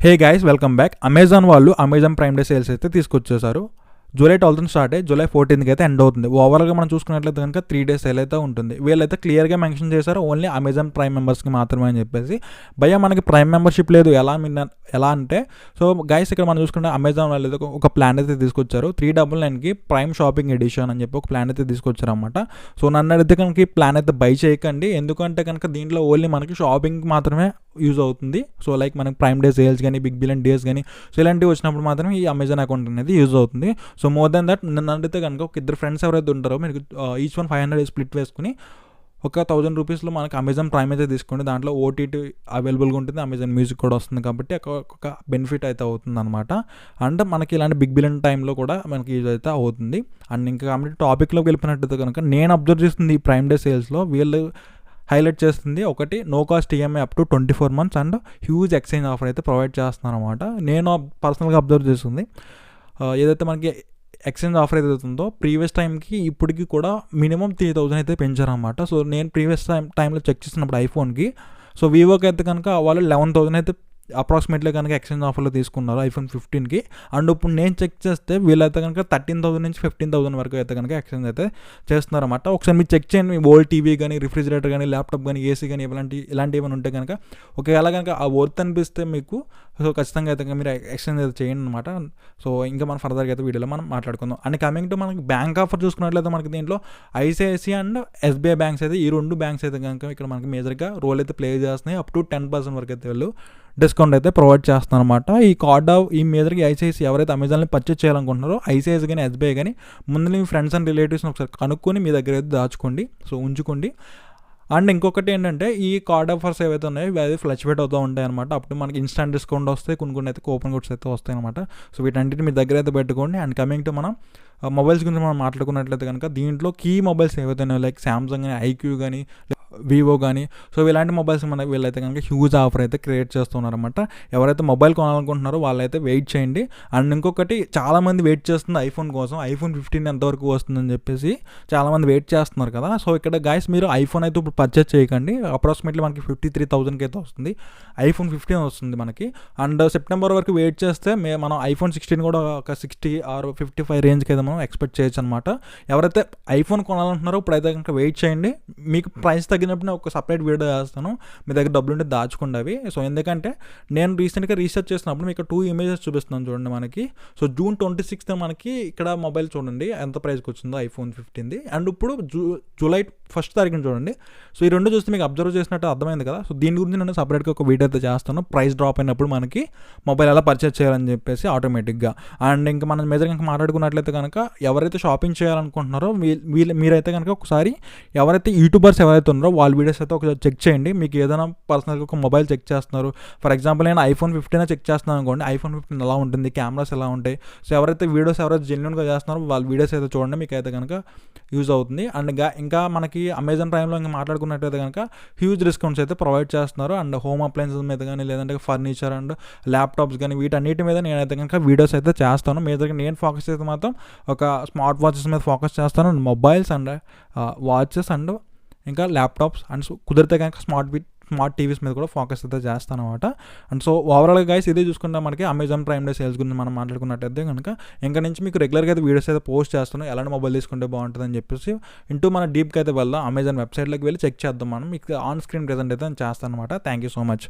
Hey guys, welcome back. Amazon వాళ్ళు Amazon prime day sales అయితే తీసుకొచ్చేసారు. July 12th start అయ్యి July 14th అయితే end అవుతుంది. ఓవరాల్గా మనం చూసుకున్నట్లయితే కనుక 3 days సేల్ అయితే ఉంటుంది. వీళ్ళైతే క్లియర్గా మెన్షన్ చేశారు ఓన్లీ అమెజాన్ ప్రైమ్ మెంబర్స్కి మాత్రమే అని చెప్పేసి. భయ్యా మనకి ప్రైమ్ మెంబర్షిప్ లేదు ఎలా అంటే, సో గైస్ ఇక్కడ మనం చూసుకుంటే అమెజాన్ వాళ్ళు అయితే ఒక ప్లాన్ అయితే తీసుకొచ్చారు. 399కి ప్రైమ్ షాపింగ్ ఎడిషన్ అని చెప్పి ఒక ప్లాన్ అయితే తీసుకొచ్చారు అనమాట. సో నన్ను అడిగితే కనుక ఈ ప్లాన్ అయితే బై చేయకండి, ఎందుకంటే కనుక దీంట్లో ఓన్లీ మనకి షాపింగ్కి మాత్రమే యూజ్ అవుతుంది. సో లైక్ మనకి ప్రైమ్ డే సేల్స్ కానీ, బిగ్ బిలియన్ డేస్ కానీ, సో ఇలాంటివి వచ్చినప్పుడు మాత్రమే ఈ అమెజాన్ అకౌంట్ అనేది యూజ్ అవుతుంది. సో మోర్ దెన్ దట్ నన్ను అడిగితే కనుక ఒక ఇద్దరు ఫ్రెండ్స్ ఎవరైతే ఉంటారో మీరు ఈచ్ వన్ 500 స్ప్లిట్ వేసుకుని ఒక 1000 రూపీస్లో మనకి అమెజాన్ ప్రైమ్ అయితే తీసుకోండి. దాంట్లో ఓటీటీ అవైలబుల్గా ఉంటుంది, అమెజాన్ మ్యూజిక్ కూడా వస్తుంది కాబట్టి ఒక బెనిఫిట్ అయితే అవుతుంది అనమాట. అండ్ మనకి ఇలాంటి బిగ్ బిలియన్ టైంలో కూడా మనకి యూజ్ అయితే అవుతుంది. అండ్ ఇంకా కాబట్టి టాపిక్లోకి వెళ్ళిపోయినట్టయితే కనుక నేను అబ్జర్వ్ చేస్తుంది ఈ ప్రైమ్ డే సేల్స్లో వీళ్ళు హైలైట్ చేస్తుంది ఒకటి, no cost EMI up to 24 months and huge exchange offer అయితే ప్రొవైడ్ చేస్తున్నారు అనమాట. నేను పర్సనల్గా అబ్జర్వ్ చేస్తుంది ఏదైతే మనకి ఎక్స్చేంజ్ ఆఫర్ ఏదైతే ఉందో ప్రీవియస్ టైంకి ఇప్పటికి కూడా మినిమం 3000 అయితే పెంచారనమాట. సో నేను ప్రీవియస్ టైంలో చెక్ చేసినప్పుడు ఐఫోన్కి, సో వివోకి అయితే కనుక వాళ్ళు 11,000 అయితే అప్రాక్సిమేట్లీ కనుక ఎక్స్చేంజ్ ఆఫర్లో తీసుకున్నారు ఐఫోన్ 15కి. అండ్ ఇప్పుడు నేను చెక్ చేస్తే వీళ్ళైతే కనుక 13,000 నుంచి 15,000 వరకు అయితే కనుక ఎక్స్చేంజ్ అయితే చేస్తున్నారన్నమాట. ఒకసారి మీరు చెక్ చేయండి, మీ ఓల్డ్ టీవీ కానీ, రిఫ్రిజిరేటర్ కానీ, ల్యాప్టాప్ కానీ, ఏసీ కానీ ఇలాంటివి ఏమైనా ఉంటే కనుక ఒకవేళ కనుక ఆ వర్త్ అనిపిస్తే మీకు, సో ఖచ్చితంగా అయితే మీరు ఎక్స్చేంజ్ అయితే చేయండి అనమాట. సో ఇంకా మనం ఫర్దర్గా అయితే వీడియోలో మనం మాట్లాడుకుందాం. అండ్ కమింగ్ టు మనకి బ్యాంక్ ఆఫర్ చూసుకున్నట్లయితే మనకి దీంట్లో ఐసిఐసిఐ అండ్ ఎస్బీఐ బ్యాంక్స్ అయితే, ఈ రెండు బ్యాంక్స్ అయితే కనుక ఇక్కడ మనకి మేజర్గా రోల్ అయితే ప్లే చేస్తున్నాయి. అప్ టు 10% వరకు అయితే వీళ్ళు డిస్కౌంట్ అయితే ప్రొవైడ్ చేస్తున్నారు అనమాట. ఈ మేజర్గా ఐసిఐసిఐ ఎవరైతే అమెజాన్లో పర్చేస్ చేయాలనుకుంటున్నారో ఐసిఐసిఐ కానీ, ఎస్బీఐ కానీ ముందు మీ ఫ్రెండ్స్ అండ్ రిలేటివ్స్ని ఒకసారి కనుక్కొని మీ దగ్గర అయితే దాచుకోండి, సో ఉంచుకోండి. అండ్ ఇంకొకటి ఏంటంటే ఈ కార్డ్ ఆఫర్స్ ఏవైతే ఉన్నాయో ఇవి ఫ్లక్చువేట్ అవుతూ ఉంటాయి అనమాట. అప్పుడు మనకి ఇన్స్టాంట్ డిస్కౌంట్ వస్తాయి, కొన్ని అయితే కూపన్ కోడ్స్ అయితే వస్తాయి అనమాట. సో వీటన్నిటిని మీ దగ్గర అయితే పెట్టుకోండి. అండ్ కమింగ్ టు మనం మొబైల్స్ గురించి మనం మాట్లాడుకున్నట్లయితే కనుక దీంట్లో కీ మొబైల్స్ ఏవైతే ఉన్నాయో లైక్ శాంసంగ్ కానీ, ఐక్యూ కానీ, వివో కానీ, సో ఇలాంటి మొబైల్స్ మనకి వీళ్ళైతే కనుక హ్యూజ్ ఆఫర్ అయితే క్రియేట్ చేస్తున్నారన్నమాట. ఎవరైతే మొబైల్ కొనాలనుకుంటున్నారో వాళ్ళైతే వెయిట్ చేయండి. అండ్ ఇంకొకటి చాలామంది వెయిట్ చేస్తుంది ఐఫోన్ కోసం, ఐఫోన్ 15 ఎంతవరకు వస్తుందని చెప్పేసి చాలామంది వెయిట్ చేస్తున్నారు కదా. సో ఇక్కడ గైస్ మీరు ఐఫోన్ అయితే ఇప్పుడు పర్చేస్ చేయకండి. అప్రాక్సిమేట్లీ మనకి 53,000కి అయితే వస్తుంది, ఐఫోన్ 15 వస్తుంది మనకి. అండ్ సెప్టెంబర్ వరకు వెయిట్ చేస్తే మనం ఐఫోన్ 16 కూడా ఒక 60 or 55 రేంజ్కి అయితే మనం ఎక్స్పెక్ట్ చేయొచ్చు అనమాట. ఎవరైతే ఐఫోన్ కొనాలంటున్నారో ఇప్పుడైతే కనుక వెయిట్ చేయండి. మీకు ప్రైస్ తగ్గినప్పుడు ఒక సపరేట్ వీడియో చేస్తాను, మీ దగ్గర డబ్బులు ఉంటే దాచుకోండి అవి. సో ఎందుకంటే నేను రీసెంట్గా రీసెర్చ్ చేసినప్పుడు మీకు 2 ఇమేజెస్ చూపిస్తున్నాను చూడండి మనకి. సో June 26th మనకి ఇక్కడ మొబైల్ చూడండి ఎంత ప్రైస్కి వచ్చిందో ఐఫోన్ 15ది. అండ్ ఇప్పుడు జూలై 1st తారీఖున చూడండి. సో ఈ రెండు చూస్తే మీకు అబ్జర్వ్ చేసినట్టు అర్థమైంది కదా. సో దీని గురించి నేను సపరేట్గా ఒక వీడియో అయితే చేస్తాను, ప్రైస్ డ్రాప్ అయినప్పుడు మనకి మొబైల్ ఎలా పర్చేస్ చేయాలని చెప్పేసి ఆటోమేటిక్గా. అండ్ ఇంకా మనం మేజర్ కనుక మాట్లాడుకున్నట్లయితే కనుక ఎవరైతే షాపింగ్ చేయాలనుకుంటున్నారో మీరైతే కనుక ఒకసారి ఎవరైతే యూట్యూబర్స్ ఎవరైతే ఉన్నారో వాళ్ళ వీడియోస్ అయితే ఒకసారి చెక్ చేయండి. మీకు ఏదైనా పర్సనల్గా ఒక మొబైల్ చెక్ చేస్తున్నారు, ఫర్ ఎగ్జాంపుల్ నేను ఐఫోన్ 15 చెక్ చేస్తున్నాను అనుకోండి, ఐఫోన్ 15 ఎలా ఉంటుంది, కెమెరాస్ ఎలా ఉంటాయి, సో ఎవరైతే జెన్యూన్గా చేస్తున్నారో వాళ్ళ వీడియోస్ అయితే చూడండి, మీకు అయితే కనుక యూజ్ అవుతుంది. అండ్ ఇంకా మనకి అమెజాన్ ప్రైమ్లో ఇంకా మాట్లాడుకున్నట్టయితే కనుక హ్యూజ్ డిస్కౌంట్స్ అయితే ప్రొవైడ్ చేస్తున్నారు. అండ్ హోమ్ అప్లయన్సెస్ మీద కానీ, లేదంటే ఫర్నిచర్ అండ్ ల్యాప్టాప్స్ కానీ, వీటన్నిటి మీద నేనైతే కనుక వీడియోస్ అయితే చేస్తాను. మేజర్గా నేను ఫోకస్ అయితే మాత్రం ఒక స్మార్ట్ వాచెస్ మీద ఫోకస్ చేస్తాను, and mobiles and watches and ఇంకా ల్యాప్టాప్స్ అండ్ కుదిరితే కనుక స్మార్ట్ టీవీస్ మీద కూడా ఫోకస్ అయితే చేస్తాను అనమాట. అండ్ సో ఓవరాల్గా గైస్ ఇదే చూసుకుంటే మనకి అమెజాన్ ప్రైమ్ డే సేల్స్ గురించి మనం మాట్లాడుకున్నట్టయితే కనుక ఇంకా నుంచి మీకు రెగ్యులర్గా అయితే వీడియోస్ అయితే పోస్ట్ చేస్తున్నాను, ఎలాంటి మొబైల్ తీసుకుంటే బాగుంటుందని చెప్పేసి. మన డీప్కి అయితే వెళ్దాం, అమెజాన్ వెబ్సైట్లోకి వెళ్ళి చెక్ చేద్దాం మనం. మీకు ఆన్ స్క్రీన్ ప్రెజెంట్ అయితే నేను చేస్తాను అనమాట. Thank you so much.